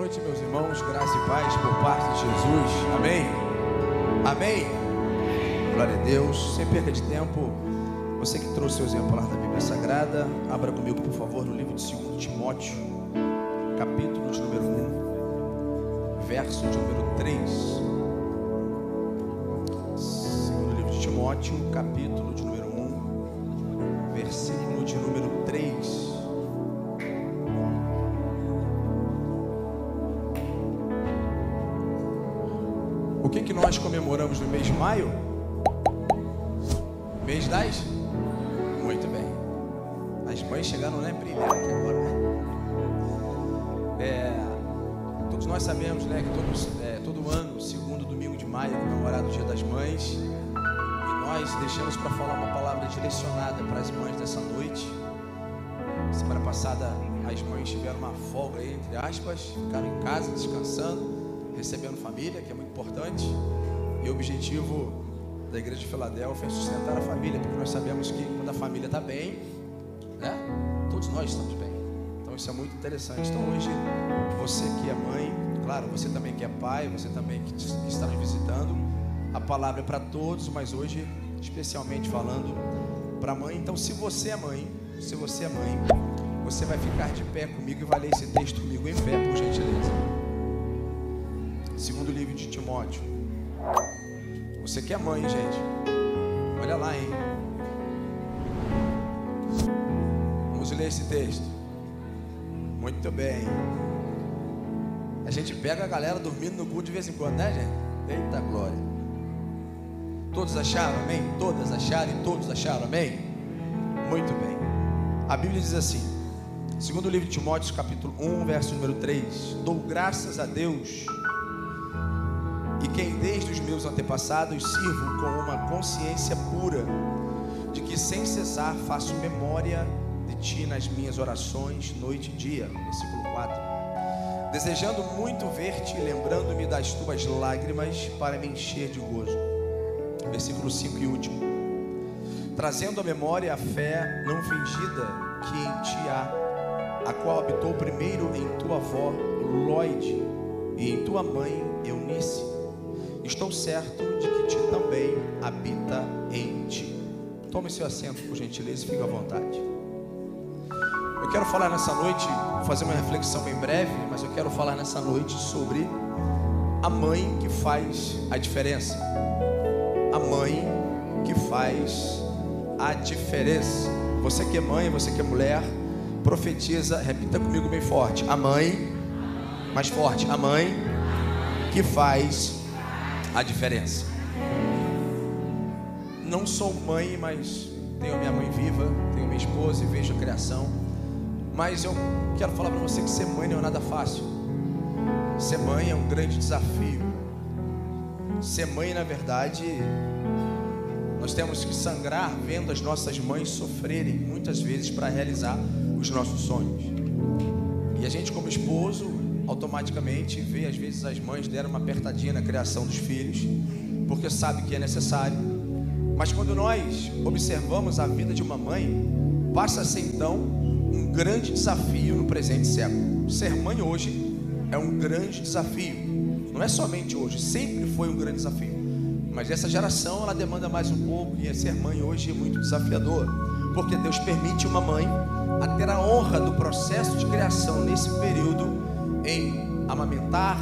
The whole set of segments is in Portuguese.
noite, meus irmãos, graça e paz por parte de Jesus, amém? Amém? Glória a Deus. Sem perda de tempo, você que trouxe o exemplar da Bíblia Sagrada, abra comigo, por favor, no livro de 2 Timóteo, capítulo de número 1, verso de número 3. Segundo livro de Timóteo, capítulo de número 1, versículo de número 3. O que nós comemoramos no mês de maio? Mês das? Muito bem. As mães chegaram lá em brilhar aqui agora, todos nós sabemos, né, que todo ano, segundo domingo de maio, é comemorado o Dia das Mães. E nós deixamos para falar uma palavra direcionada para as mães dessa noite. Semana passada as mães tiveram uma folga aí, entre aspas, ficaram em casa descansando, recebendo família, que é muito importante. E o objetivo da Igreja de Filadélfia é sustentar a família, porque nós sabemos que quando a família está bem, né, todos nós estamos bem. Então isso é muito interessante. Então hoje, você que é mãe, claro, você também que é pai, você também que está nos visitando, a palavra é para todos, mas hoje especialmente falando para a mãe. Então se você é mãe, você vai ficar de pé comigo e vai ler esse texto comigo em pé, por gentileza. Segundo livro de Timóteo. Você que é mãe, gente, olha lá, hein? Vamos ler esse texto. Muito bem. A gente pega a galera dormindo no culto de vez em quando, né, gente? Eita glória. Todos acharam, amém? Todas acharam e todos acharam, amém? Muito bem. A Bíblia diz assim, segundo livro de Timóteo, capítulo 1, verso número 3: Dou graças a Deus, e quem desde os meus antepassados sirvo com uma consciência pura, de que sem cessar faço memória de ti nas minhas orações, noite e dia. Versículo 4: Desejando muito ver-te, lembrando-me das tuas lágrimas, para me encher de gozo. Versículo 5 e último: Trazendo à memória a fé não fingida que em ti há, a qual habitou primeiro em tua avó Lóide e em tua mãe Eunice. Estou certo de que ti também habita em ti. Tome seu assento, por gentileza, e fique à vontade. Eu quero falar nessa noite, fazer uma reflexão bem breve, mas eu quero falar nessa noite sobre a mãe que faz a diferença. A mãe que faz a diferença. Você que é mãe, você que é mulher, profetiza, repita comigo bem forte: a mãe, mais forte, a mãe que faz a diferença. Não sou mãe, mas tenho minha mãe viva, tenho minha esposa e vejo a criação. Mas eu quero falar para você que ser mãe não é nada fácil. Ser mãe é um grande desafio. Ser mãe, na verdade, nós temos que sangrar vendo as nossas mães sofrerem muitas vezes para realizar os nossos sonhos. E a gente, como esposo, automaticamente vê às vezes as mães deram uma apertadinha na criação dos filhos, porque sabe que é necessário. Mas quando nós observamos a vida de uma mãe, passa a ser então um grande desafio no presente século. Ser mãe hoje é um grande desafio. Não é somente hoje, sempre foi um grande desafio. Mas essa geração, ela demanda mais um pouco, e ser mãe hoje é muito desafiador, porque Deus permite uma mãe a ter a honra do processo de criação nesse período, em amamentar,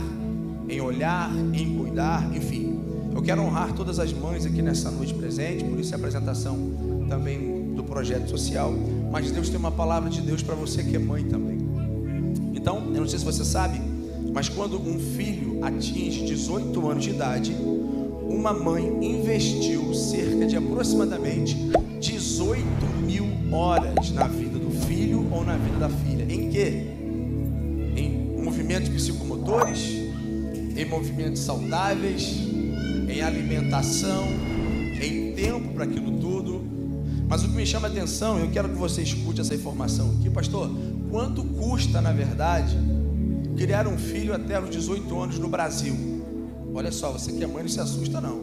em olhar, em cuidar, enfim. Eu quero honrar todas as mães aqui nessa noite presente, por isso a apresentação também do projeto social. Mas Deus tem uma palavra de Deus para você que é mãe também. Então, eu não sei se você sabe, mas quando um filho atinge 18 anos de idade, uma mãe investiu cerca de aproximadamente 18.000 horas na vida do filho ou na vida da filha. Em quê? Em movimentos psicomotores, em movimentos saudáveis, em alimentação, em tempo para aquilo tudo. Mas o que me chama a atenção, eu quero que você escute essa informação aqui, pastor: quanto custa, na verdade, criar um filho até os 18 anos no Brasil? Olha só, você que é mãe não se assusta não,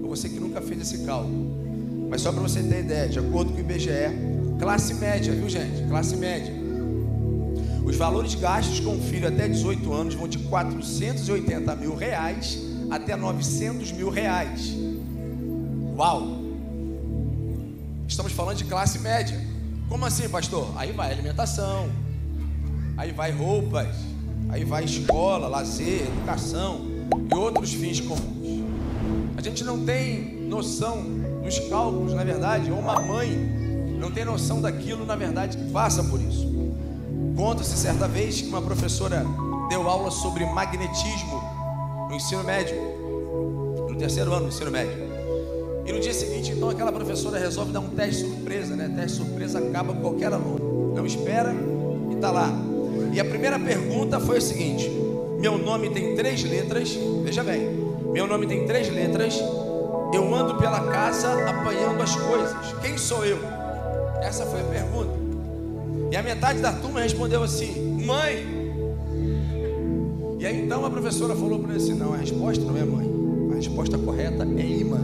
ou você que nunca fez esse cálculo. Mas só para você ter ideia, de acordo com o IBGE, classe média, viu gente? Classe média. Os valores gastos com um filho até 18 anos vão de R$480 mil até R$900 mil. Uau! Estamos falando de classe média. Como assim, pastor? Aí vai alimentação, aí vai roupas, aí vai escola, lazer, educação e outros fins comuns. A gente não tem noção dos cálculos, na verdade, ou uma mãe não tem noção daquilo, na verdade, que passa por isso. Conta-se certa vez que uma professora deu aula sobre magnetismo no ensino médio, no terceiro ano do ensino médio. E no dia seguinte, então, aquela professora resolve dar um teste surpresa, né? Teste surpresa acaba com qualquer aluno. Não espera e tá lá. E a primeira pergunta foi o seguinte: meu nome tem 3 letras, veja bem, meu nome tem 3 letras, eu ando pela casa apanhando as coisas. Quem sou eu? Essa foi a pergunta. E a metade da turma respondeu assim: mãe. E aí então a professora falou para ele assim: não, a resposta não é mãe, a resposta correta é imã.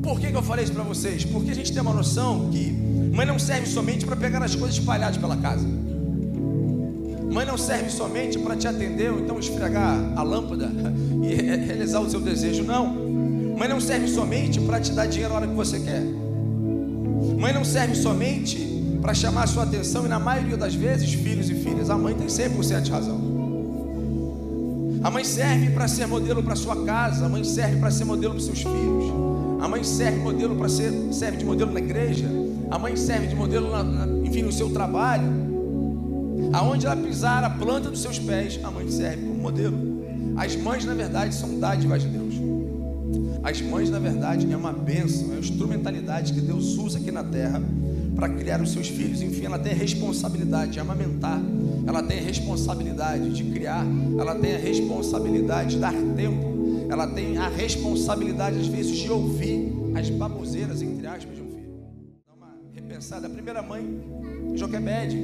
Por que eu falei isso para vocês? Porque a gente tem uma noção que mãe não serve somente para pegar as coisas espalhadas pela casa. Mãe não serve somente para te atender ou então esfregar a lâmpada e realizar o seu desejo. Não. Mãe não serve somente para te dar dinheiro na hora que você quer. Mãe não serve somente para chamar a sua atenção. E na maioria das vezes, filhos e filhas, a mãe tem 100% de razão. A mãe serve para ser modelo para sua casa. A mãe serve para ser modelo para seus filhos. A mãe serve de modelo na igreja. A mãe serve de modelo enfim, no seu trabalho. Aonde ela pisar a planta dos seus pés, a mãe serve como modelo. As mães, na verdade, são dádivas de Deus. As mães, na verdade, é uma bênção, é uma instrumentalidade que Deus usa aqui na terra para criar os seus filhos. Enfim, ela tem a responsabilidade de amamentar, ela tem a responsabilidade de criar, ela tem a responsabilidade de dar tempo, ela tem a responsabilidade, às vezes, de ouvir as baboseiras, entre aspas, de um filho. Dá uma repensada. A primeira mãe, Joquebede,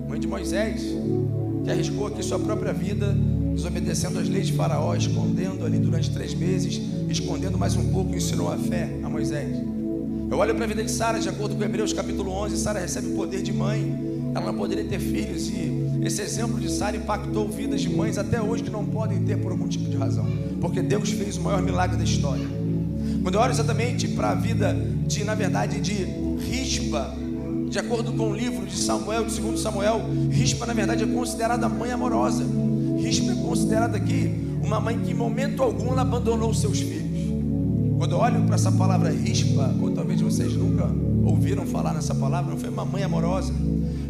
mãe de Moisés, que arriscou aqui sua própria vida, desobedecendo às leis de Faraó, escondendo ali durante 3 meses, escondendo mais um pouco, ensinou a fé a Moisés. Eu olho para a vida de Sara, de acordo com Hebreus capítulo 11, Sara recebe o poder de mãe, ela não poderia ter filhos, e esse exemplo de Sara impactou vidas de mães até hoje que não podem ter por algum tipo de razão, porque Deus fez o maior milagre da história. Quando eu olho exatamente para a vida de, na verdade, de Rispa, de acordo com o livro de Samuel, de 2 Samuel, Rispa, na verdade, é considerada mãe amorosa. Rispa é considerada aqui uma mãe que em momento algum ela abandonou os seus filhos. Quando eu olho para essa palavra Rispa, ou talvez vocês nunca ouviram falar nessa palavra, não foi uma mãe amorosa.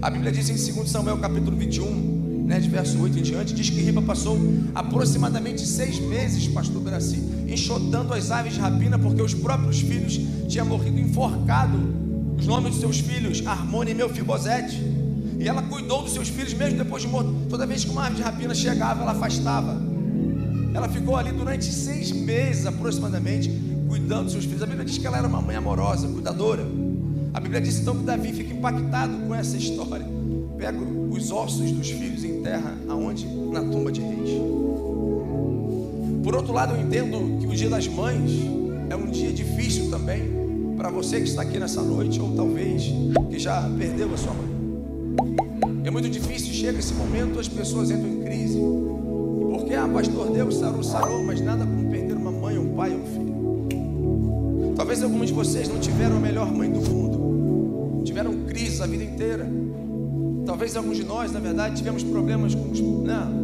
A Bíblia diz em 2 Samuel capítulo 21, de verso 8 em diante, diz que Rispa passou aproximadamente 6 meses, pastor Graci, enxotando as aves de rapina, porque os próprios filhos tinham morrido enforcado. Os nomes dos seus filhos, Armone e Mefibosete. E ela cuidou dos seus filhos mesmo depois de morto. Toda vez que uma ave de rapina chegava, ela afastava. Ela ficou ali durante 6 meses aproximadamente, cuidando dos seus filhos. A Bíblia diz que ela era uma mãe amorosa, cuidadora. A Bíblia diz então que Davi fica impactado com essa história. Pega os ossos dos filhos e enterra aonde? Na tumba de reis. Por outro lado, eu entendo que o dia das mães é um dia difícil também para você que está aqui nessa noite, ou talvez que já perdeu a sua mãe. É muito difícil, chega esse momento, as pessoas entram em crise, porque, pastor, Deus sarou, mas nada como perder uma mãe, um pai, um filho. Talvez alguns de vocês não tiveram a melhor mãe do mundo, tiveram crises a vida inteira. Talvez alguns de nós, na verdade, tivemos problemas com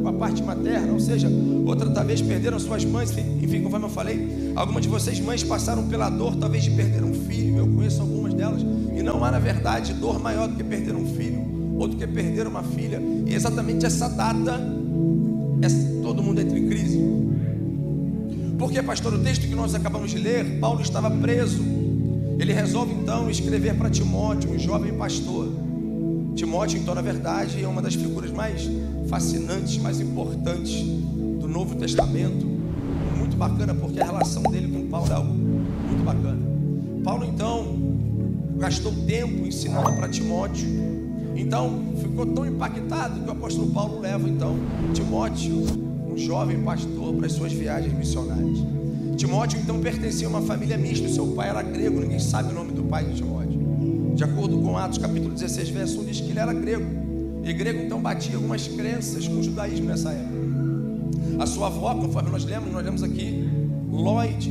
a parte materna, ou seja, outra talvez perderam suas mães, enfim, conforme eu falei, algumas de vocês mães passaram pela dor, talvez de perder um filho. Eu conheço algumas delas, e não há, na verdade, dor maior do que perder um filho, ou do que perder uma filha. E exatamente essa data, todo mundo entra em crise. Porque, pastor, o texto que nós acabamos de ler, Paulo estava preso. Ele resolve então escrever para Timóteo, um jovem pastor. Timóteo, então, na verdade, é uma das figuras mais fascinantes, mais importantes do Novo Testamento. Muito bacana, porque a relação dele com Paulo é algo muito bacana. Paulo, então, gastou tempo ensinando para Timóteo. Então, ficou tão impactado que o apóstolo Paulo leva, então, Timóteo, um jovem pastor, para as suas viagens missionárias. Timóteo, então, pertencia a uma família mista. Seu pai era grego, ninguém sabe o nome do pai de Timóteo. De acordo com Atos capítulo 16, verso 1, diz que ele era grego. E grego então batia algumas crenças com o judaísmo nessa época. A sua avó, conforme nós lemos aqui, Lloyd,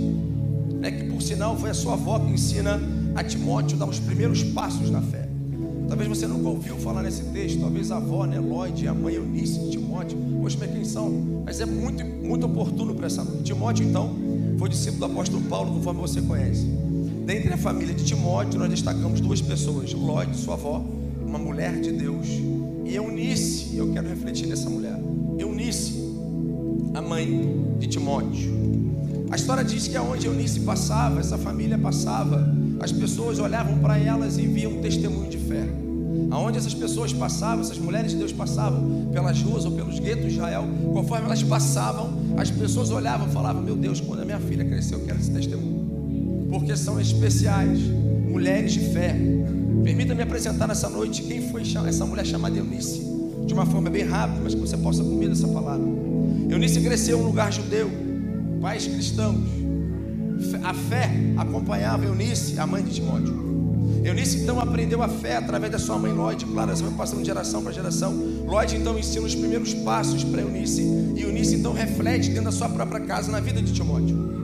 né, que por sinal foi a sua avó que ensina a Timóteo a dar os primeiros passos na fé. Talvez você nunca ouviu falar nesse texto, talvez a avó, né, Lloyd, a mãe Eunice de Timóteo, poxa, mas quem são? Mas é muito oportuno para essa noite. Timóteo então foi discípulo do apóstolo Paulo, conforme você conhece. Dentre a família de Timóteo, nós destacamos duas pessoas: Lloyd, sua avó, uma mulher de Deus, e Eunice. Eu quero refletir nessa mulher. Eunice, a mãe de Timóteo. A história diz que aonde Eunice passava, essa família passava, as pessoas olhavam para elas e viam um testemunho de fé. Aonde essas pessoas passavam, essas mulheres de Deus passavam pelas ruas ou pelos guetos de Israel, conforme elas passavam, as pessoas olhavam e falavam: meu Deus, quando a minha filha crescer, eu quero esse testemunho, porque são especiais, mulheres de fé. Permita-me apresentar nessa noite quem foi essa mulher chamada Eunice, de uma forma bem rápida, mas que você possa comer essa palavra. Eunice cresceu em um lugar judeu, pais cristãos. A fé acompanhava Eunice, a mãe de Timóteo. Eunice então aprendeu a fé através da sua mãe Lloyd. Claro, essa vai passando de geração para geração. Lloyd então ensina os primeiros passos para Eunice, e Eunice então reflete dentro da sua própria casa na vida de Timóteo.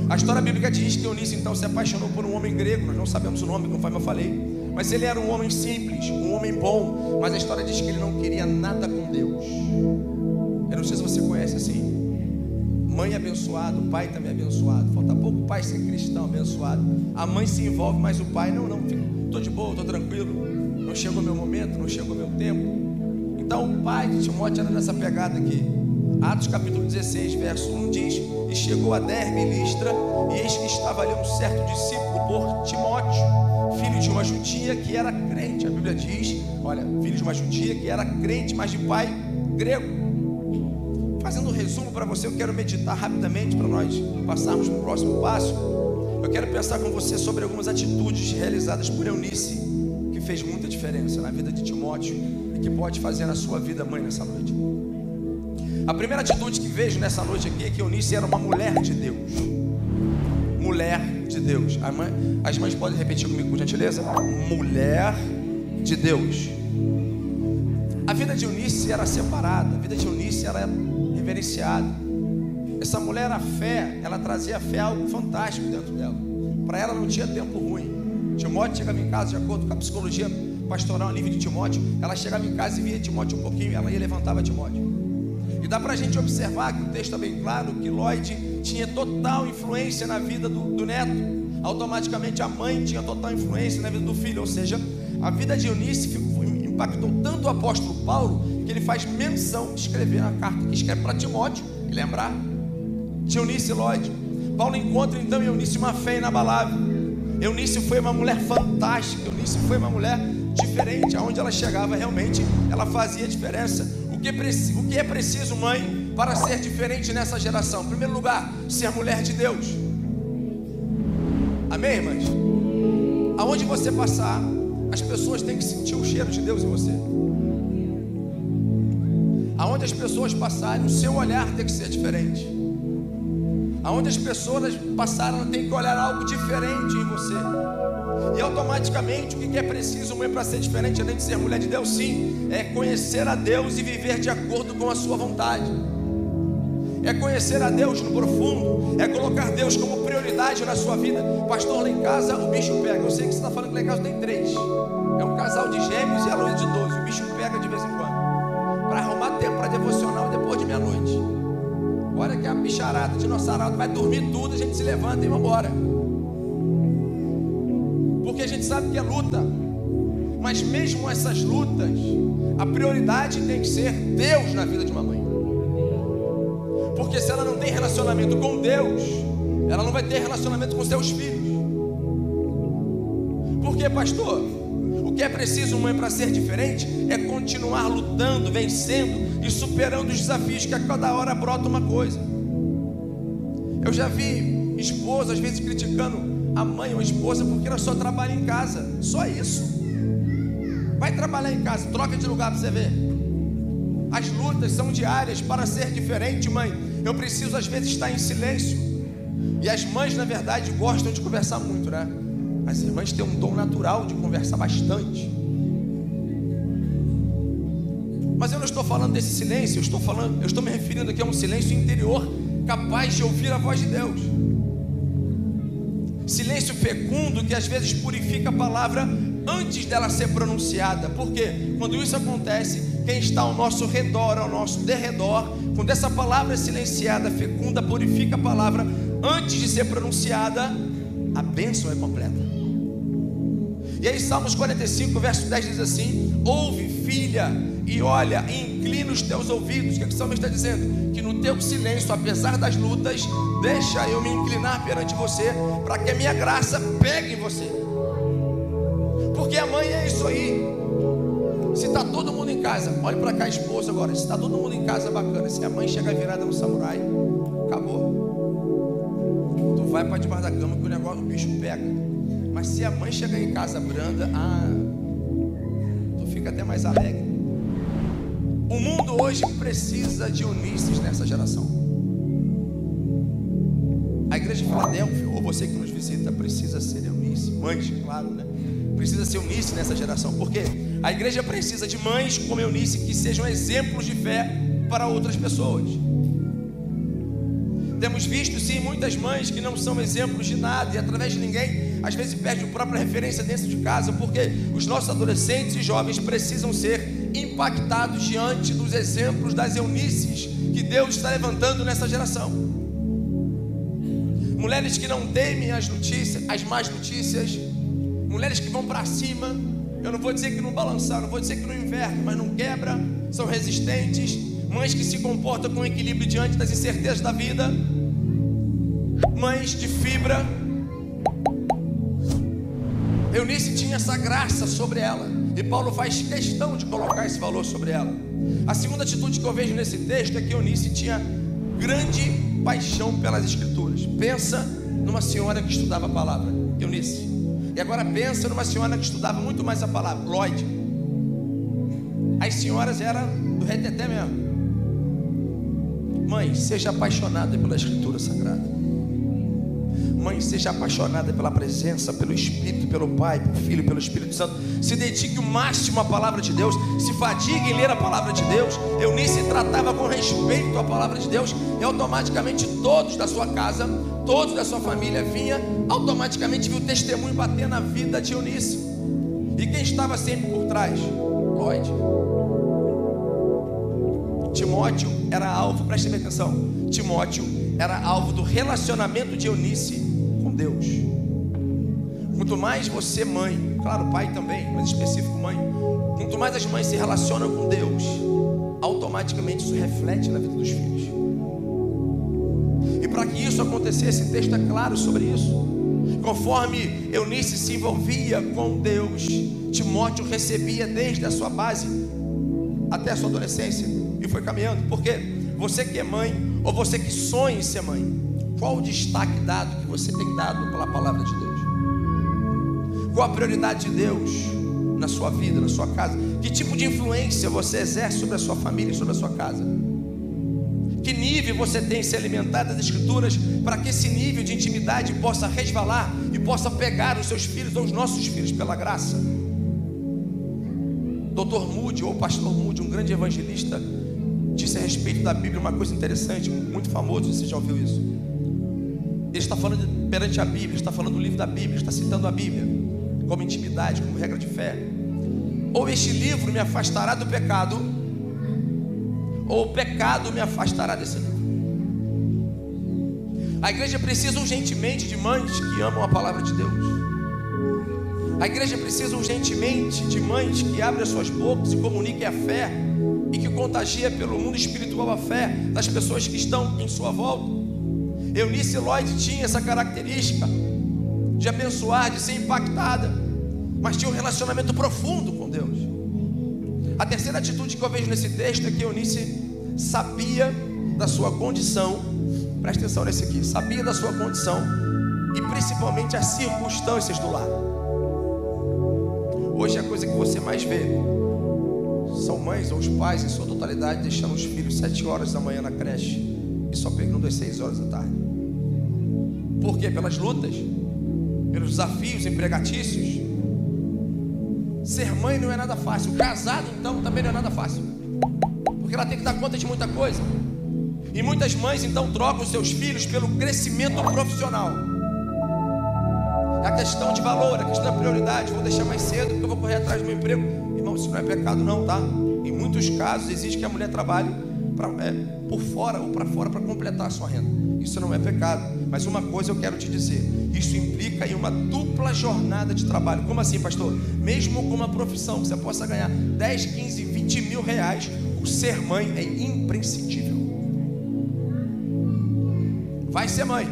A história bíblica diz que Eunice então se apaixonou por um homem grego. Nós não sabemos o nome, conforme eu falei, mas ele era um homem simples, um homem bom, mas a história diz que ele não queria nada com Deus. Eu não sei se você conhece assim: mãe abençoada, o pai também abençoado. Falta pouco o pai ser cristão, abençoado. A mãe se envolve, mas o pai não, estou de boa, estou tranquilo, não chegou o meu momento, não chegou o meu tempo. Então o pai de Timóteo era nessa pegada aqui. Atos capítulo 16, verso 1 diz: e chegou a Derbe e Listra, e eis que estava ali um certo discípulo por Timóteo, filho de uma judia que era crente. A Bíblia diz, olha, filho de uma judia que era crente, mas de pai grego. Fazendo um resumo para você, eu quero meditar rapidamente para nós passarmos para o próximo passo. Eu quero pensar com você sobre algumas atitudes realizadas por Eunice, que fez muita diferença na vida de Timóteo e que pode fazer na sua vida, mãe, nessa noite. A primeira atitude que vejo nessa noite aqui é que Eunice era uma mulher de Deus. Mulher de Deus. As mães podem repetir comigo, por gentileza? Mulher de Deus. A vida de Eunice era separada, a vida de Eunice era reverenciada. Essa mulher, a fé, ela trazia a fé, algo fantástico dentro dela. Para ela não tinha tempo ruim. Timóteo chegava em casa, de acordo com a psicologia pastoral, livre de Timóteo, ela chegava em casa e via Timóteo um pouquinho, ela ia levantava Timóteo. E dá para a gente observar que o texto é bem claro, que Lloyd tinha total influência na vida do neto. Automaticamente a mãe tinha total influência na vida do filho. Ou seja, a vida de Eunice impactou tanto o apóstolo Paulo, que ele faz menção de escrever a carta que escreve para Timóteo e lembrar de Eunice e Lloyd. Paulo encontra então em Eunice uma fé inabalável. Eunice foi uma mulher fantástica, Eunice foi uma mulher diferente. Aonde ela chegava, realmente ela fazia diferença. O que é preciso, mãe, para ser diferente nessa geração? Em primeiro lugar, ser mulher de Deus. Amém, irmãs? Aonde você passar, as pessoas têm que sentir o cheiro de Deus em você. Aonde as pessoas passarem, o seu olhar tem que ser diferente. Aonde as pessoas passarem, ela tem que olhar algo diferente em você. E automaticamente, o que é preciso, mãe, para ser diferente, além de ser mulher de Deus? Sim, é conhecer a Deus e viver de acordo com a sua vontade. É conhecer a Deus no profundo, é colocar Deus como prioridade na sua vida. Pastor, lá em casa o bicho pega. Eu sei que você está falando que lá em casa tem 3. É um casal de gêmeos e a Luísa de 12. O bicho pega de vez em quando, para arrumar tempo para devocional depois de meia-noite. Olha que a bicharada de nosso arauto vai dormir tudo, a gente se levanta e vamos embora. Porque a gente sabe que é luta. Mas mesmo essas lutas, a prioridade tem que ser Deus na vida de uma mãe. Porque se ela não tem relacionamento com Deus, ela não vai ter relacionamento com seus filhos. Por quê, pastor? O que é preciso, mãe, para ser diferente é continuar lutando, vencendo e superando os desafios, que a cada hora brota uma coisa. Eu já vi esposa às vezes criticando a mãe ou a esposa porque ela só trabalha em casa. Só isso. Vai trabalhar em casa, troca de lugar para você ver. As lutas são diárias. Para ser diferente, mãe, eu preciso às vezes estar em silêncio. E as mães, na verdade, gostam de conversar muito, né? As irmãs têm um dom natural de conversar bastante. Mas eu não estou falando desse silêncio, eu estou me referindo aqui a um silêncio interior, capaz de ouvir a voz de Deus. Silêncio fecundo que às vezes purifica a palavra antes dela ser pronunciada. Por quê? Quando isso acontece, quem está ao nosso redor, ao nosso derredor, quando essa palavra é silenciada, fecunda, purifica a palavra antes de ser pronunciada, a bênção é completa. E aí Salmos 45, verso 10 diz assim: ouve, filha, e olha, e inclina os teus ouvidos. O que o Salmo está dizendo? Que no teu silêncio, apesar das lutas, deixa eu me inclinar perante você, para que a minha graça pegue em você. Porque a mãe é isso aí. Se está todo mundo em casa, olhe para cá, esposa, agora. Se está todo mundo em casa, bacana. Se a mãe chega virada no samurai, acabou. Tu vai para debaixo da cama que o negócio, o bicho pega. Mas se a mãe chegar em casa branda, tu fica até mais alegre. O mundo hoje precisa de Eunices nessa geração. A igreja de Filadélfia, ou você que nos visita, precisa ser Eunice. Mães, claro, né? Precisa ser Eunice nessa geração. Por quê? A igreja precisa de mães como Eunice que sejam exemplos de fé para outras pessoas. Temos visto sim muitas mães que não são exemplos de nada, e através de ninguém, às vezes perde a própria referência dentro de casa, porque os nossos adolescentes e jovens precisam ser impactados diante dos exemplos das Eunices que Deus está levantando nessa geração. Mulheres que não temem as notícias, as más notícias, mulheres que vão para cima. Eu não vou dizer que não balançar, não vou dizer que não inverte, mas não quebra, são resistentes. Mães que se comportam com equilíbrio diante das incertezas da vida. Mães de fibra. Eunice tinha essa graça sobre ela, e Paulo faz questão de colocar esse valor sobre ela. A segunda atitude que eu vejo nesse texto é que Eunice tinha grande paixão pelas escrituras. Pensa numa senhora que estudava a palavra, Eunice. E agora pensa numa senhora que estudava muito mais a palavra, Lloyd. As senhoras eram do reteté mesmo. Mãe, seja apaixonada pela escritura sagrada. Mãe, seja apaixonada pela presença, pelo Espírito, pelo Pai, pelo Filho, pelo Espírito Santo. Se dedique o máximo à palavra de Deus. Se fadigue em ler a palavra de Deus. Eunice tratava com respeito à palavra de Deus, e automaticamente todos da sua casa, todos da sua família vinha, automaticamente viu o testemunho bater na vida de Eunice. E quem estava sempre por trás? Lloyd. Timóteo era alvo, preste bem atenção, Timóteo era alvo do relacionamento de Eunice com Deus. Quanto mais você, mãe, claro, pai também, mas específico mãe, quanto mais as mães se relacionam com Deus, automaticamente isso reflete na vida dos filhos. E para que isso acontecesse, esse texto é claro sobre isso. Conforme Eunice se envolvia com Deus, Timóteo recebia desde a sua base até a sua adolescência, e foi caminhando. Porque você que é mãe, ou você que sonha em ser mãe, qual o destaque dado que você tem dado pela palavra de Deus? Qual a prioridade de Deus na sua vida, na sua casa? Que tipo de influência você exerce sobre a sua família e sobre a sua casa? Que nível você tem se alimentado das escrituras, para que esse nível de intimidade possa resvalar e possa pegar os seus filhos ou os nossos filhos pela graça? Dr. Moody, ou Pastor Moody, um grande evangelista, disse a respeito da Bíblia uma coisa interessante, muito famoso, você já ouviu isso? Ele está falando perante a Bíblia, está falando do livro da Bíblia, está citando a Bíblia como intimidade, como regra de fé. Ou este livro me afastará do pecado, ou o pecado me afastará desse livro. A igreja precisa urgentemente de mães que amam a palavra de Deus. A igreja precisa urgentemente de mães que abrem as suas bocas e comuniquem a fé, e que contagia pelo mundo espiritual a fé das pessoas que estão em sua volta. Eunice Lloyd tinha essa característica de abençoar, de ser impactada, mas tinha um relacionamento profundo com Deus. A terceira atitude que eu vejo nesse texto é que Eunice sabia da sua condição. Presta atenção nesse aqui. Sabia da sua condição e principalmente as circunstâncias do lar. Hoje a coisa que você mais vê são mães ou os pais em sua totalidade deixando os filhos 7 horas da manhã na creche e só pegando às 6 horas da tarde. Por quê? Pelas lutas, pelos desafios empregatícios. Ser mãe não é nada fácil. Casado, então, também não é nada fácil, porque ela tem que dar conta de muita coisa. E muitas mães, então, trocam os seus filhos pelo crescimento profissional. É a questão de valor, é a questão da prioridade. Vou deixar mais cedo, porque eu vou correr atrás do meu emprego. Irmão, isso não é pecado não, tá? Em muitos casos, exige que a mulher trabalhe por fora ou para fora para completar a sua renda. Isso não é pecado. Mas uma coisa eu quero te dizer: isso implica em uma dupla jornada de trabalho. Como assim, pastor? Mesmo com uma profissão que você possa ganhar 10, 15, 20 mil reais, o ser mãe é imprescindível. Vai ser mãe.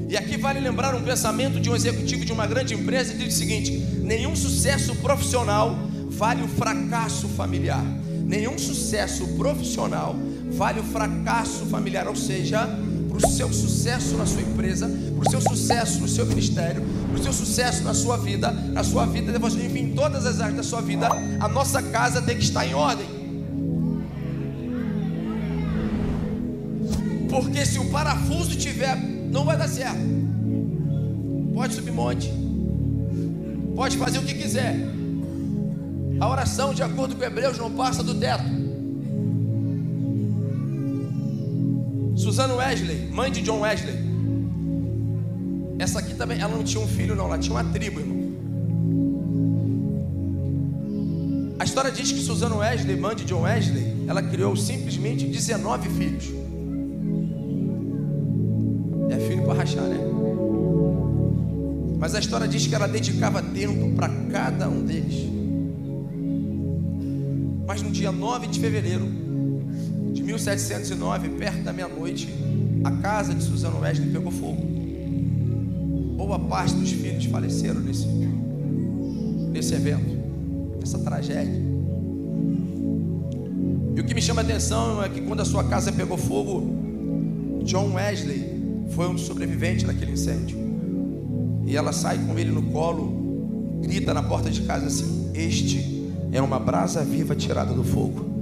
E aqui vale lembrar um pensamento de um executivo de uma grande empresa, que diz o seguinte: nenhum sucesso profissional vale o fracasso familiar. Nenhum sucesso profissional vale o fracasso familiar. Ou seja, para o seu sucesso na sua empresa, para o seu sucesso no seu ministério, para o seu sucesso na sua vida, enfim, em todas as áreas da sua vida, a nossa casa tem que estar em ordem. Porque se o parafuso tiver, não vai dar certo. Pode subir monte, pode fazer o que quiser. A oração, de acordo com Hebreus, não passa do teto. Susan Wesley, mãe de John Wesley, essa aqui também, ela não tinha um filho não, ela tinha uma tribo, irmão. A história diz que Susan Wesley, mãe de John Wesley, ela criou simplesmente 19 filhos. É filho para rachar, né? Mas a história diz que ela dedicava tempo para cada um deles. Mas no dia 9 de fevereiro de 1709, perto da meia-noite, a casa de Susan Wesley pegou fogo. Boa parte dos filhos faleceram nesse evento, nessa tragédia. E o que me chama a atenção é que quando a sua casa pegou fogo, John Wesley foi um dos sobreviventes daquele incêndio. E ela sai com ele no colo, grita na porta de casa assim: este é uma brasa viva tirada do fogo.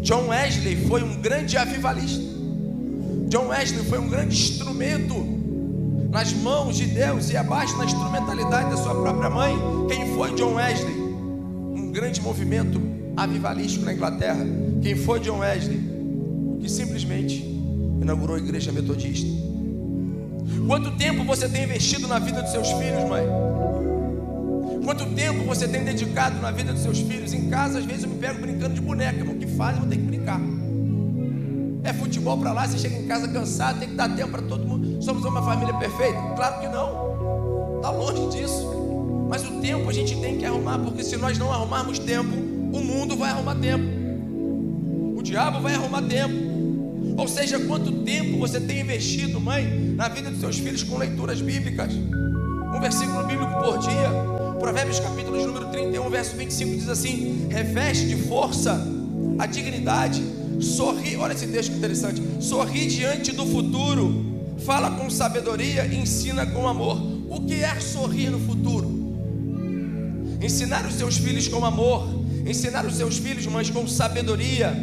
John Wesley foi um grande avivalista. John Wesley foi um grande instrumento nas mãos de Deus, e abaixo na instrumentalidade da sua própria mãe. Quem foi John Wesley? Um grande movimento avivalístico na Inglaterra. Quem foi John Wesley? Que simplesmente inaugurou a igreja metodista. Quanto tempo você tem investido na vida dos seus filhos, mãe? Quanto tempo você tem dedicado na vida dos seus filhos? Em casa, às vezes eu me pego brincando de boneca, irmão. O que faz, eu vou ter que brincar. É futebol pra lá, você chega em casa cansado, tem que dar tempo para todo mundo. Somos uma família perfeita? Claro que não. Está longe disso. Mas o tempo a gente tem que arrumar, porque se nós não arrumarmos tempo, o mundo vai arrumar tempo. O diabo vai arrumar tempo. Ou seja, quanto tempo você tem investido, mãe, na vida dos seus filhos com leituras bíblicas? Um versículo bíblico por dia. Provérbios capítulo de número 31, verso 25 diz assim: reveste de força a dignidade, sorri, olha esse texto interessante, sorri diante do futuro, fala com sabedoria e ensina com amor. O que é sorrir no futuro? Ensinar os seus filhos com amor, ensinar os seus filhos, mães, com sabedoria,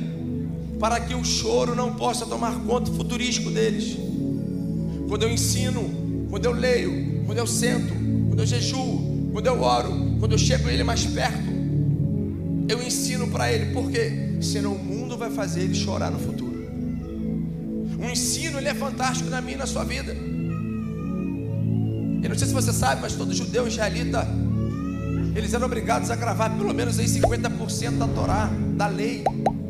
para que o choro não possa tomar conta futurístico deles. Quando eu ensino, quando eu leio, quando eu sento, quando eu jejuo, quando eu oro, quando eu chego a ele mais perto, eu ensino para ele. Por quê? Senão o mundo vai fazer ele chorar no futuro. O ensino, ele é fantástico na minha e na sua vida. Eu não sei se você sabe, mas todo judeu israelita, eles eram obrigados a gravar pelo menos aí 50% da Torá, da lei.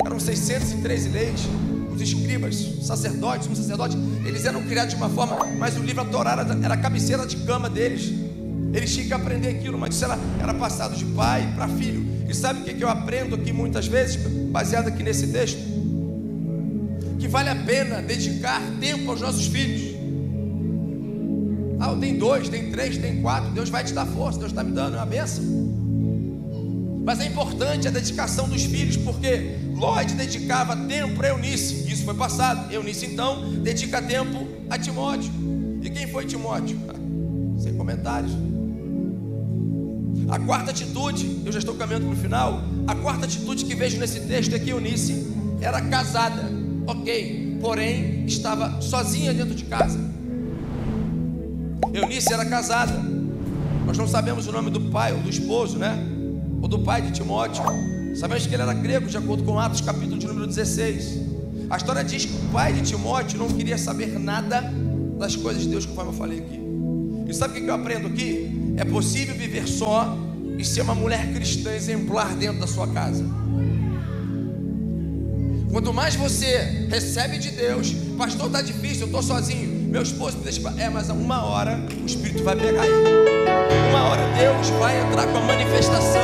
Eram 613 leis. Os escribas, sacerdotes, um sacerdote, eles eram criados de uma forma, mas o livro da Torá era a cabeceira de cama deles. Eles tinham que aprender aquilo, mas isso era passado de pai para filho. E sabe o que eu aprendo aqui muitas vezes, baseado aqui nesse texto? Que vale a pena dedicar tempo aos nossos filhos. Ah, tem 2, tem 3, tem 4, Deus vai te dar força, Deus está me dando, é uma bênção. Mas é importante a dedicação dos filhos, porque Lloyd dedicava tempo para Eunice, isso foi passado. Eunice então dedica tempo a Timóteo. E quem foi Timóteo? Sem comentários. A quarta atitude, eu já estou caminhando para o final. A quarta atitude que vejo nesse texto é que Eunice era casada, ok, porém estava sozinha dentro de casa. Eunice era casada. Nós não sabemos o nome do pai ou do esposo, né? Ou do pai de Timóteo. Sabemos que ele era grego, de acordo com Atos capítulo de número 16. A história diz que o pai de Timóteo não queria saber nada das coisas de Deus, conforme eu falei aqui. E sabe o que eu aprendo aqui? É possível viver só e ser uma mulher cristã exemplar dentro da sua casa. Quanto mais você recebe de Deus, pastor, está difícil, eu estou sozinho, meu esposo me deixa. Mas a uma hora o Espírito vai pegar ele. Uma hora Deus vai entrar com a manifestação,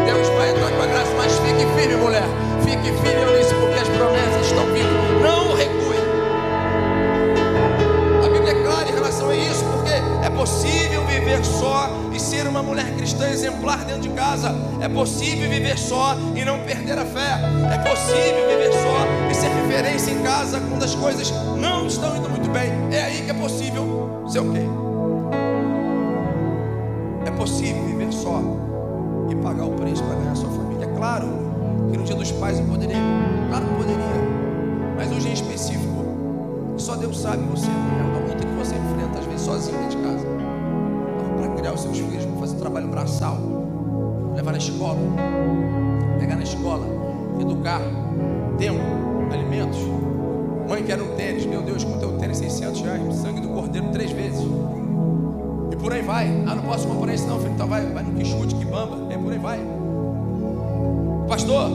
Deus vai entrar com a graça. Mas fique firme, mulher, fique firme, Eunice, porque as promessas estão vindo. Não recue. A Bíblia é clara em relação a isso, porque é possível viver só e ser uma mulher cristã exemplar dentro de casa. É possível viver só e não perder a fé. É possível viver só e ser referência em casa quando as coisas não estão indo muito bem. É aí que é possível ser o quê? É possível viver só e pagar o preço para ganhar a sua família. É claro que no dia dos pais eu poderia, claro que poderia, mas hoje em específico, só Deus sabe você, a luta que você enfrenta, às vezes sozinho dentro de casa, para criar os seus filhos, para fazer um trabalho braçal, levar na escola, pegar na escola, educar, tempo, alimentos. Mãe quer um tênis, meu Deus, quanto é o tênis? R$600, sangue do cordeiro 3 vezes. E por aí vai. Não posso comprar isso não, filho. Então vai no Quixote, que bamba. E por aí vai. Pastor,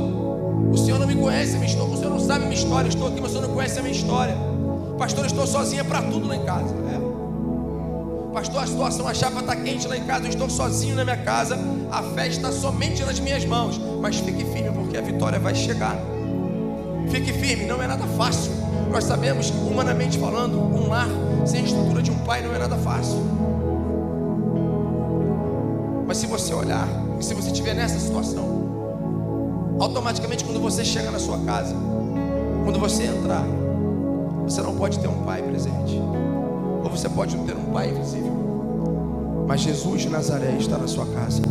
o senhor não me conhece a minha história. O senhor não sabe a minha história. Eu estou aqui, mas o senhor não conhece a minha história. Pastor, eu estou sozinha para tudo lá em casa. Pastor, a situação, a chapa está quente lá em casa. Eu estou sozinho na minha casa. A fé está somente nas minhas mãos. Mas fique firme, porque a vitória vai chegar. Fique firme, não é nada fácil. Nós sabemos que, humanamente falando, um lar sem estrutura de um pai não é nada fácil. Mas se você olhar, e se você estiver nessa situação, automaticamente quando você chega na sua casa, quando você entrar, você não pode ter um pai presente, ou você pode não ter um pai invisível, mas Jesus de Nazaré está na sua casa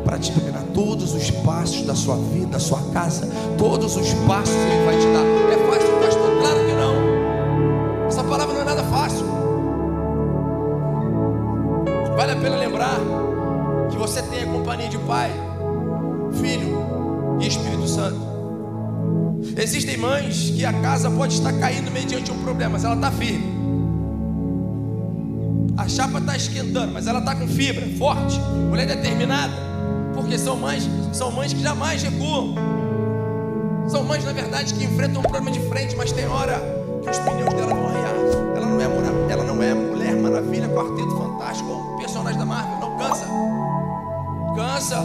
para te dominar todos os passos da sua vida, da sua casa. Todos os passos Ele vai te dar. É fácil, pastor? Claro que não. Essa palavra não é nada fácil. Vale a pena lembrar que você tem a companhia de Pai, Filho e Espírito Santo. Existem mães que a casa pode estar caindo mediante um problema, mas ela está firme. A chapa está esquentando, mas ela está com fibra, forte, mulher determinada. Porque são mães que jamais recuam. São mães, na verdade, que enfrentam um problema de frente, mas tem hora que os pneus dela vão arranhar. Ela não é Mulher Maravilha, Quarteto Fantástico, ou personagem da Marvel. Não cansa. Cansa.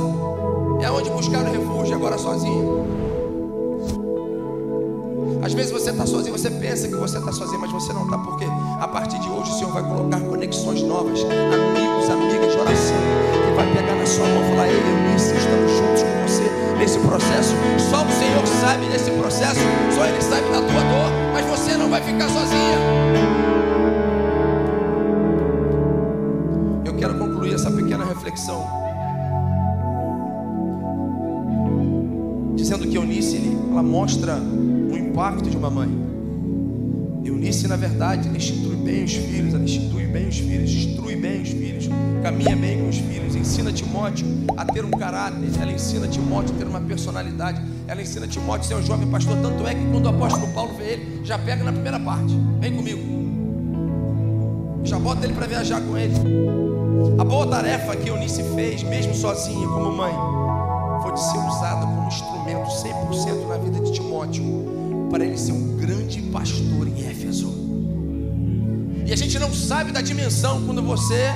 É onde buscar o refúgio, agora sozinho. Às vezes você está sozinho, você pensa que você está sozinho, mas você não está, porque a partir de hoje o Senhor vai colocar conexões novas, amigos, amigas de oração, que vai pegar na sua mão e falar: ei, Eunice, estamos juntos com você nesse processo. Só o Senhor sabe desse processo, só Ele sabe da tua dor, mas você não vai ficar sozinha. Eu quero concluir essa pequena reflexão dizendo que Eunice, ela mostra o impacto de uma mãe. Eunice, na verdade, ela institui bem os filhos, instrui bem os filhos, caminha bem com os filhos, ensina Timóteo a ter um caráter, ela ensina Timóteo a ter uma personalidade, ela ensina Timóteo a ser um jovem pastor. Tanto é que quando o apóstolo Paulo vê ele, já pega na primeira parte: vem comigo, já bota ele para viajar com ele. A boa tarefa que Eunice fez, mesmo sozinha como mãe, foi de ser usada como instrumento 100% na vida de Timóteo, para ele ser um grande pastor em Éfeso. E a gente não sabe da dimensão quando você...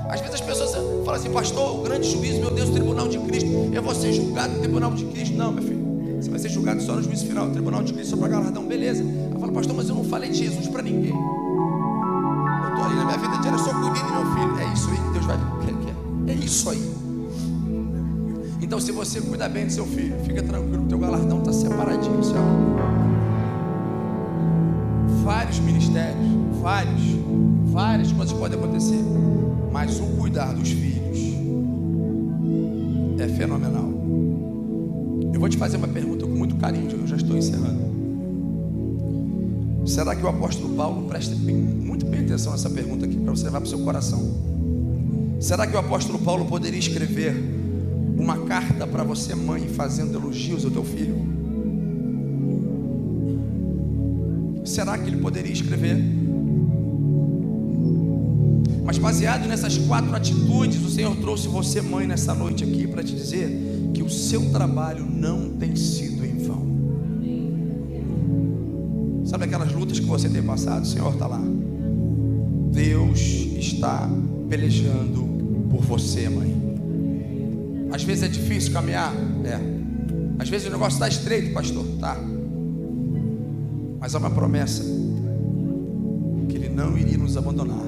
Às vezes as pessoas falam assim: pastor, o grande juízo, meu Deus, o tribunal de Cristo, eu vou ser julgado no tribunal de Cristo. Não, meu filho, você vai ser julgado só no juízo final. O tribunal de Cristo só para galardão, beleza. Eu falo: pastor, mas eu não falei de Jesus para ninguém. Eu estou ali na minha vida diária, eu sou cuidado de meu filho. É isso aí que Deus vai... É isso aí. Então, se você cuidar bem do seu filho, fica tranquilo, o teu galardão está separadinho, céu. Vários ministérios, várias coisas podem acontecer, mas o cuidar dos filhos é fenomenal. Eu vou te fazer uma pergunta com muito carinho, eu já estou encerrando. Será que o apóstolo Paulo, preste muito bem atenção nessa pergunta aqui, para você levar para o seu coração. Será que o apóstolo Paulo poderia escrever uma carta para você, mãe, fazendo elogios ao teu filho? Será que ele poderia escrever? Mas baseado nessas 4 atitudes, o Senhor trouxe você, mãe, nessa noite aqui para te dizer que o seu trabalho não tem sido em vão. Sabe aquelas lutas que você tem passado? O Senhor está lá. Deus está pelejando por você, mãe. Às vezes é difícil caminhar, às vezes o negócio está estreito, pastor, tá. Mas há uma promessa, que Ele não iria nos abandonar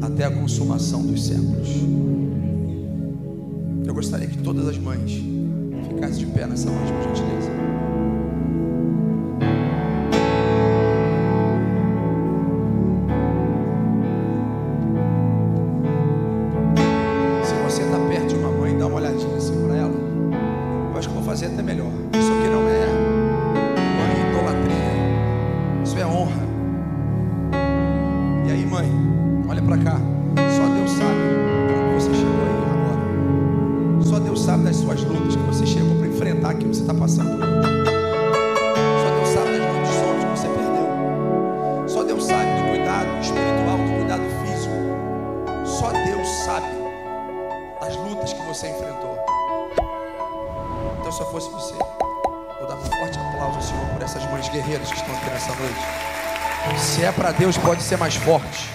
até a consumação dos séculos. Eu gostaria que todas as mães ficassem de pé nessa noite, por gentileza. Se você está perto de uma mãe, dá uma olhadinha assim para ela. Eu acho que vou fazer até melhor. Isso aqui não é mãe idolatria, isso é honra. E aí, mãe, olha para cá. Só Deus sabe como você chegou aí agora. Só Deus sabe das suas lutas, que você chegou para enfrentar aquilo que você está passando hoje. Só Deus sabe das noites de sono que você perdeu. Só Deus sabe do cuidado espiritual, do cuidado físico. Só Deus sabe das lutas que você enfrentou. Então, se eu fosse você, eu dava um forte aplauso ao Senhor por essas mães guerreiras que estão aqui nessa noite. Se é para Deus, pode ser mais forte.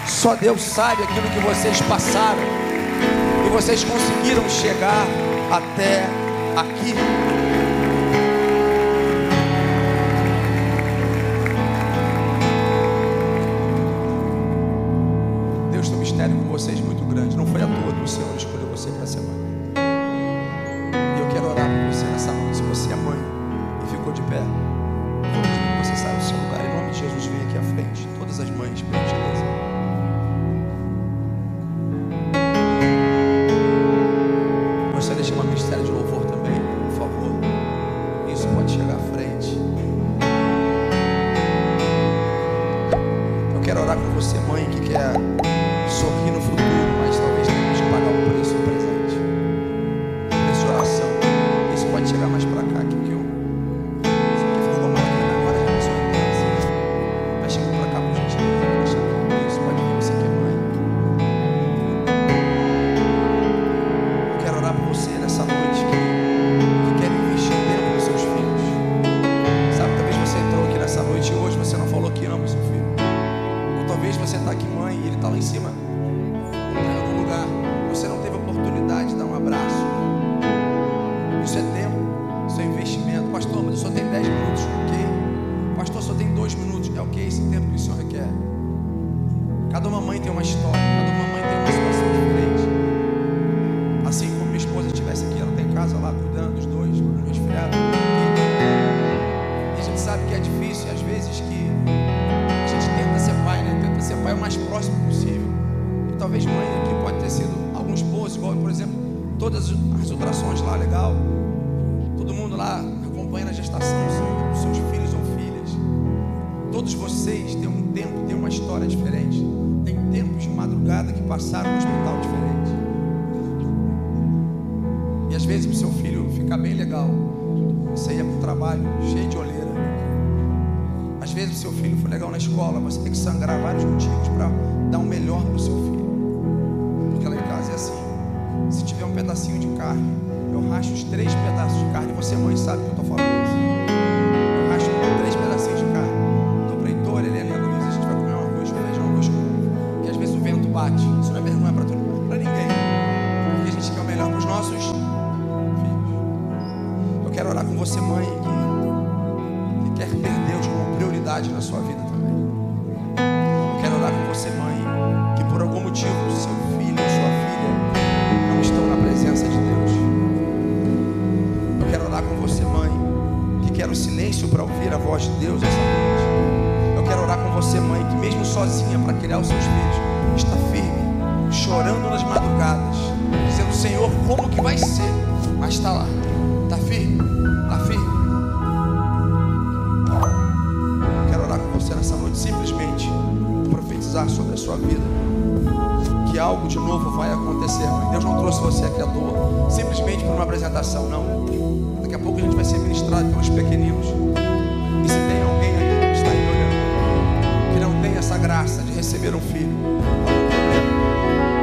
Só Deus sabe aquilo que vocês passaram e vocês conseguiram chegar até aqui. Deus tem um mistério com vocês muito grande. Não foi à toa que o Senhor escolheu você para ser mãe. E eu quero orar por você nessa noite. Se você é mãe e ficou de pé, eu vou pedir que você saia do seu lugar. Em nome de Jesus, vem aqui à frente. Todas as mães, por gentileza. Gostaria de chamar o ministério de louvor também, por favor. Isso, pode chegar à frente. Eu quero orar com você, mãe, que quer sorrir no futuro, mas talvez tenha que pagar o preço do presente. Preço de oração. Isso pode chegar mais pra cá, que eu. Isso aqui ficou mal aqui agora, a gente só vai chegando pra cá, por gentileza. Isso, pode vir, você que é mãe. Eu quero orar por você nessa noite que quer investir tempo nos seus filhos. Sabe, talvez você entrou aqui nessa noite e hoje você não falou que ama o seu filho. Ou talvez você está aqui, mãe, e ele está lá em cima, em algum lugar. Você não teve a oportunidade de dar um abraço. Isso é tempo, isso é investimento. Pastor, mas eu só tenho 10 minutos. Ok. Pastor, só tem 2 minutos. É ok esse tempo que o Senhor requer. Cada uma mãe tem uma história, cada uma mãe tem uma situação diferente. Assim como minha esposa estivesse aqui, ela tem casa lá cuidando dos dois, com resfriado. E a gente sabe que é difícil, e às vezes que a gente tenta ser pai, né? Tenta ser pai o mais próximo possível. E talvez mãe aqui pode ter sido algum esposo, igual, por exemplo, todas as ultrassons lá, legal. Todo mundo lá acompanhando a gestação dos seus filhos ou filhas. Todos vocês têm um tempo, têm uma história diferente. Tem tempos de madrugada que passaram no hospital diferente. E às vezes o seu filho fica bem legal, você ia para o trabalho cheio de olheira. Às vezes o seu filho foi legal na escola, você tem que sangrar vários motivos para dar o melhor para o seu filho. Porque lá em casa é assim, se tiver um pedacinho de carne, eu racho os 3 pedaços de carne. Você, mãe, sabe que eu estou falando isso. Eu racho 3 pedacinhos de carne. Dou para Heitor, Helena e a Luísa. A gente vai comer um arroz com feijão, arroz com... Porque às vezes o vento bate. Isso não é vergonha para todo mundo, para ninguém. Porque a gente quer o melhor para os nossos filhos. Eu quero orar com você, mãe, que quer ter Deus como prioridade na sua vida também. Eu quero orar com você, mãe, que por algum motivo seu filho ou sua filha não estão na presença de Deus. Eu quero orar com você, mãe, que quer o silêncio para ouvir a voz de Deus essa noite. Eu quero orar com você, mãe, que mesmo sozinha para criar os seus filhos, está firme, chorando nas madrugadas, dizendo: Senhor, como que vai ser? Mas está lá, está firme, está firme. Eu quero orar com você nessa noite, simplesmente profetizar sobre a sua vida, que algo de novo vai acontecer, mãe. Deus não trouxe você aqui à toa, simplesmente por uma apresentação, não. Daqui a pouco a gente vai ser ministrado pelos pequeninos. E se tem alguém aqui que está aí olhando, que não tem essa graça de receber um filho,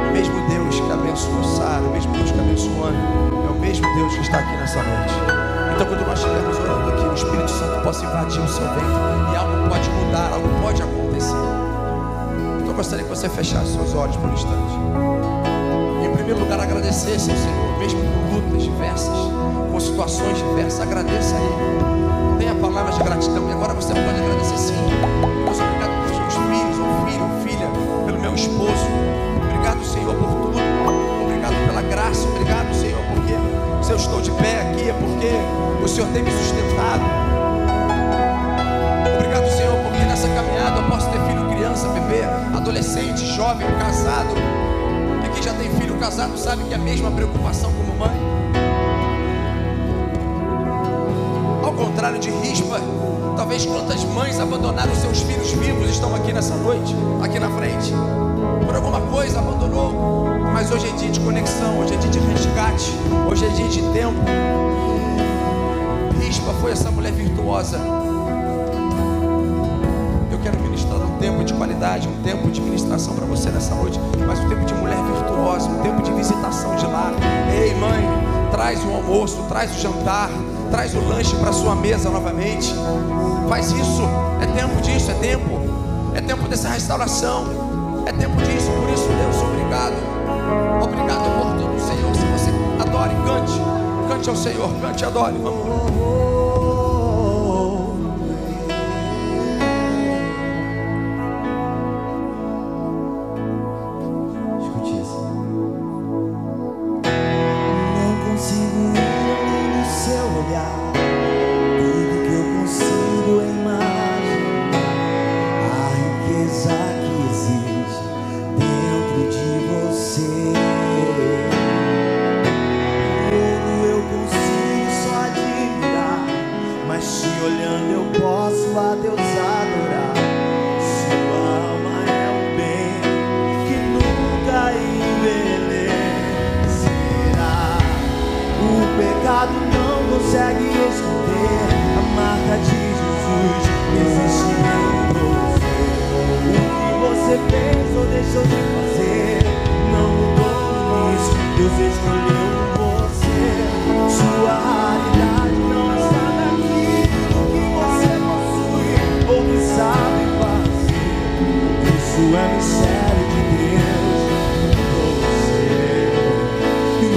o mesmo Deus que abençoou Sara, o mesmo Deus que abençoou Ana, é o mesmo Deus que está aqui nessa noite. Então, quando nós estivermos orando aqui, o Espírito Santo possa invadir o seu ventre e algo pode mudar, algo pode acontecer. Então, eu gostaria que você fechasse seus olhos por um instante. Em primeiro lugar, agradecesse ao Senhor, mesmo com lutas diversas, com situações diversas. Agradeça a Ele. Tenha palavras de gratidão. E agora você pode agradecer sim. Deus, obrigado pelos meus filhos, um filho, filha, pelo meu esposo. Obrigado, Senhor, por tudo. Obrigado pela graça. Obrigado, Senhor, porque se eu estou de pé aqui é porque o Senhor tem me sustentado. Obrigado, Senhor, porque nessa caminhada eu posso ter filho, criança, bebê, adolescente, jovem, casado. E quem já tem filho casado sabe que é a mesma preocupação como mãe. Ao contrário de Rispa, talvez quantas mães abandonaram seus filhos vivos estão aqui nessa noite, aqui na frente. Por alguma coisa abandonou. Mas hoje é dia de conexão, hoje é dia de resgate, hoje é dia de tempo. Rispa foi essa mulher virtuosa. Eu quero ministrar um tempo de qualidade, um tempo de ministração para você nessa noite, mas um tempo de mulher virtuosa, um tempo de visitação de lar. Ei, mãe, traz o almoço, traz o jantar, traz o lanche para sua mesa novamente. Faz isso, é tempo disso, é tempo dessa restauração, é tempo disso. Por isso, Deus, obrigado. Obrigado por tudo, Senhor. Se você adore, cante ao Senhor, cante e adore. Vamos.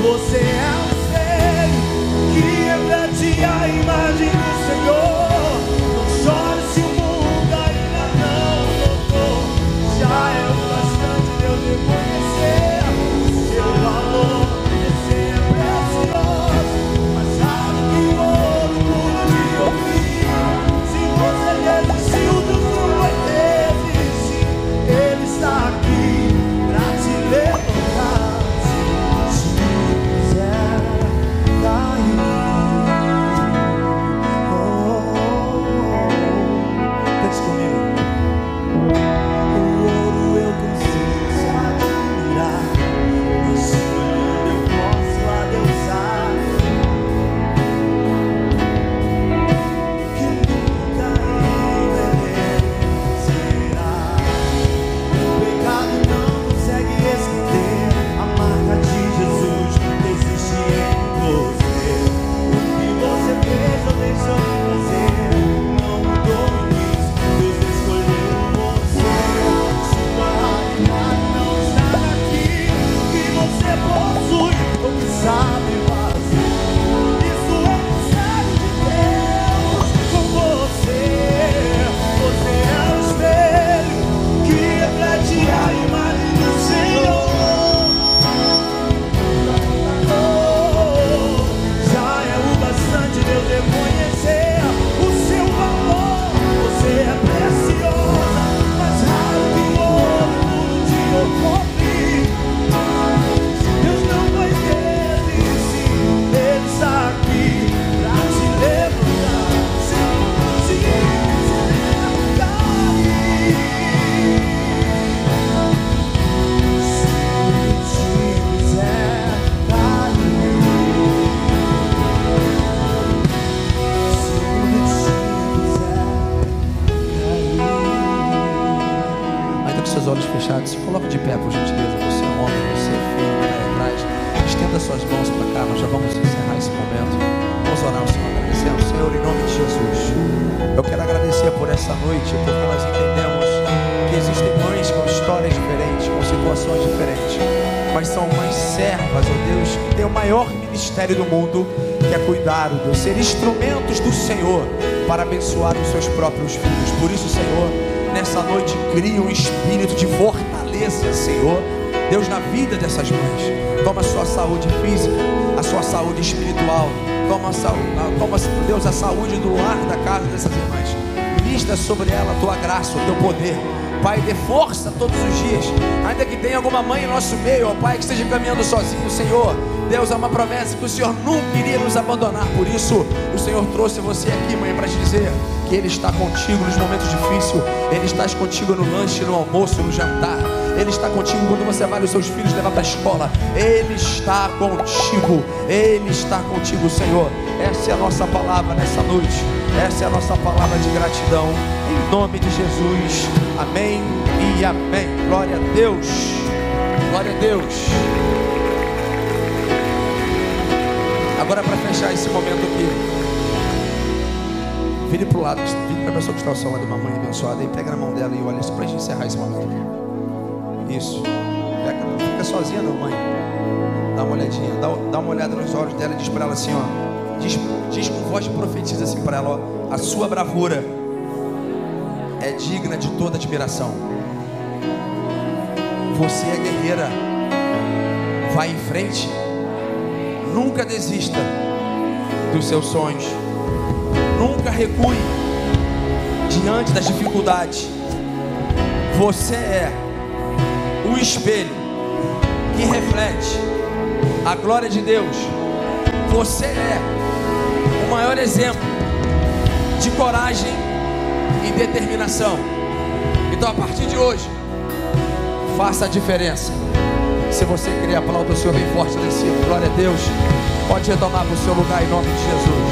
Você é um ser que é pra te imaginar. olhos fechados. Se coloque de pé, por gentileza. Você é homem, você é filho, vai atrás. Estenda suas mãos para cá. Nós já vamos encerrar esse momento. Vamos orar ao Senhor, agradecendo. Senhor, em nome de Jesus, eu quero agradecer por essa noite, porque nós entendemos que existem mães com histórias diferentes, com situações diferentes, mas são mães servas, ó Deus, que tem o maior ministério do mundo, que é cuidar, ó Deus, ser instrumentos do Senhor para abençoar os seus próprios filhos. Por isso, Senhor, nessa noite cria um espírito de fortaleza, Senhor, Deus, na vida dessas mães. Toma a sua saúde física, a sua saúde espiritual, toma, Deus, a saúde do lar, da casa dessas irmãs. Ministra sobre ela a tua graça, o teu poder. Pai, dê força todos os dias, ainda que tenha alguma mãe em nosso meio, ó Pai, que esteja caminhando sozinho, Senhor. Deus, é uma promessa que o Senhor nunca iria nos abandonar. Por isso, o Senhor trouxe você aqui, mãe, para te dizer que Ele está contigo nos momentos difíceis. Ele está contigo no lanche, no almoço, no jantar. Ele está contigo quando você vai os seus filhos levar para a escola. Ele está contigo. Ele está contigo, Senhor. Essa é a nossa palavra nessa noite. Essa é a nossa palavra de gratidão. Em nome de Jesus. Amém e amém. Glória a Deus. Glória a Deus. Agora, para fechar esse momento aqui, vire para o lado, vire para a pessoa que está ao seu lado, uma mãe abençoada, e pega na mão dela e olha isso para a gente encerrar esse momento aqui. Isso. Pega, não fica sozinha não, mãe. Dá uma olhadinha, dá uma olhada nos olhos dela e diz para ela assim, ó. Diz com voz de profetiza assim para ela, ó. A sua bravura é digna de toda admiração. Você é guerreira. Vai em frente. Nunca desista dos seus sonhos. Nunca recue diante das dificuldades. Você é o espelho que reflete a glória de Deus. Você é o maior exemplo de coragem e determinação. Então, a partir de hoje, faça a diferença. Se você querer, aplaudir o Senhor bem forte lá em cima. Glória a Deus. Pode retomar para o seu lugar em nome de Jesus.